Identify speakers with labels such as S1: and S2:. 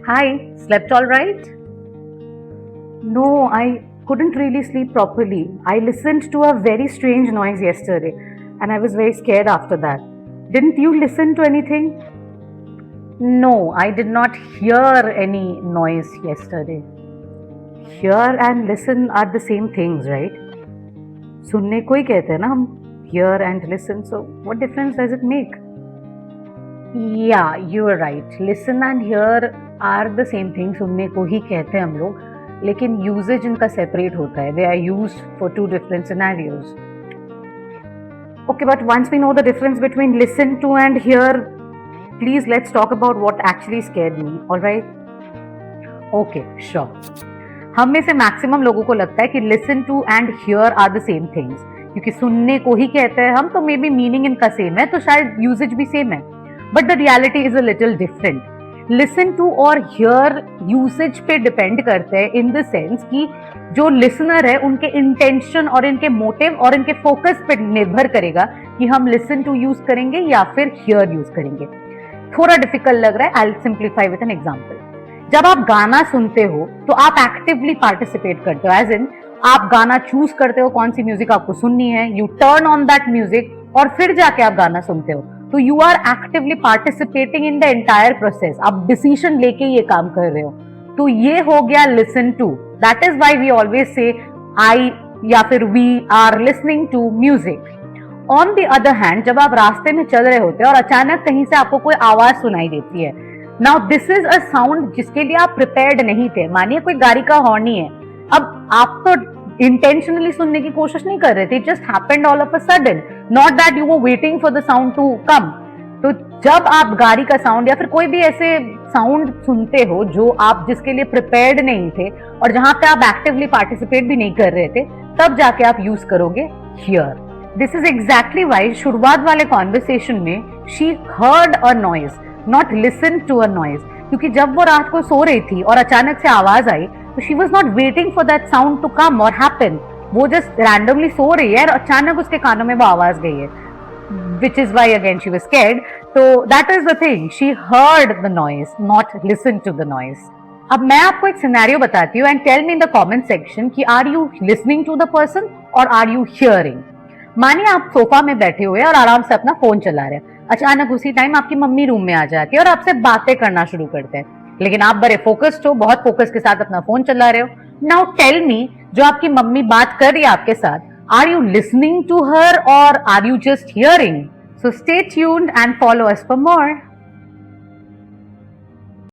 S1: Hi, slept all right? No, I couldn't really sleep properly. I listened to a very strange noise yesterday and I was very scared after that. Didn't you listen to anything? No, I did not hear any noise yesterday. Hear and listen are the same things, right? सुनने को ही कहते हैं ना हम hear and listen. So what difference does it make? Yeah, you are right. Listen and hear are the same thing. सुनने को ही कहते हैं हम लोग, लेकिन यूजेज इनका सेपरेट होता है. They are used for two different scenarios. Okay, but once we know the difference between listen to and hear, please let's talk about what actually scared me. All right? Okay, sure. हम में से maximum लोगों को लगता है कि listen to and hear are the same things. क्योंकि सुनने को ही कहते हैं हम, तो मे बी मीनिंग इनका सेम है, तो शायद यूजेज भी सेम है. But the reality is a little different. Listen to और हियर यूसेज पे डिपेंड करते हैं इन द सेंस कि जो लिसनर है उनके इंटेंशन और इनके मोटिव और इनके फोकस पे निर्भर करेगा कि हम लिसन टू यूज करेंगे या फिर हियर यूज करेंगे. थोड़ा डिफिकल्ट लग रहा है. I will simplify with an example. जब आप गाना सुनते हो तो आप एक्टिवली पार्टिसिपेट करते हो, एज इन आप गाना चूज करते हो कौन सी म्यूजिक आपको सुननी है. You turn on that music और फिर जाके आप गाना सुनते हो. तो you are actively participating in the entire process. आप डिसीजन लेके ये काम कर रहे हो. तो ये हो गया listen to. That is why we always say I या फिर we are listening to music. On the other hand, जब आप रास्ते में चल रहे होते हैं और अचानक कहीं से आपको कोई आवाज सुनाई देती है. Now this is a sound जिसके लिए आप प्रिपेयर्ड नहीं थे. मानिए कोई गाड़ी का हॉर्न ही है. अब आप तो इंटेंशनली सुनने की कोशिश नहीं कर रहे थे. It just happened all of a sudden. Not that you were waiting for the sound to come. तो जब आप गाड़ी का साउंड या फिर कोई भी ऐसे साउंड सुनते हो जो आप जिसके लिए प्रिपेयर्ड नहीं थे और जहां पे आप एक्टिवली पार्टिसिपेट भी नहीं कर रहे थे, तब जाके आप यूज करोगे hear. This is exactly why शुरुआत वाले कॉन्वर्सेशन में she heard a noise, not listen to a noise. क्योंकि जब वो रात को सो रही थी और अचानक से आवाज आई, तो she was not waiting for that sound to come और हैपन. वो जस्ट रैंडमली सो रही है और अचानक उसके कानों में वो आवाज गई है, which is why again she was scared. So that is the thing. She heard the noise, not listened to the noise. अब मैं आपको एक सिनेरियो बताती हूँ and tell me in the comment section कि are you listening to the person or are you hearing? मानिए आप sofa में बैठे हुए और आराम से अपना फोन चला रहे हैं. अचानक उसी टाइम आपकी मम्मी रूम में आ जाती है और आपसे बातें करना शुरू करते हैं, लेकिन आप बड़े फोकस्ड हो, बहुत फोकस के साथ अपना फोन चला रहे हो. नाउ टेल मी, जो आपकी मम्मी बात कर रही है आपके साथ, are you listening to her or are you just hearing? So stay tuned and follow us for more.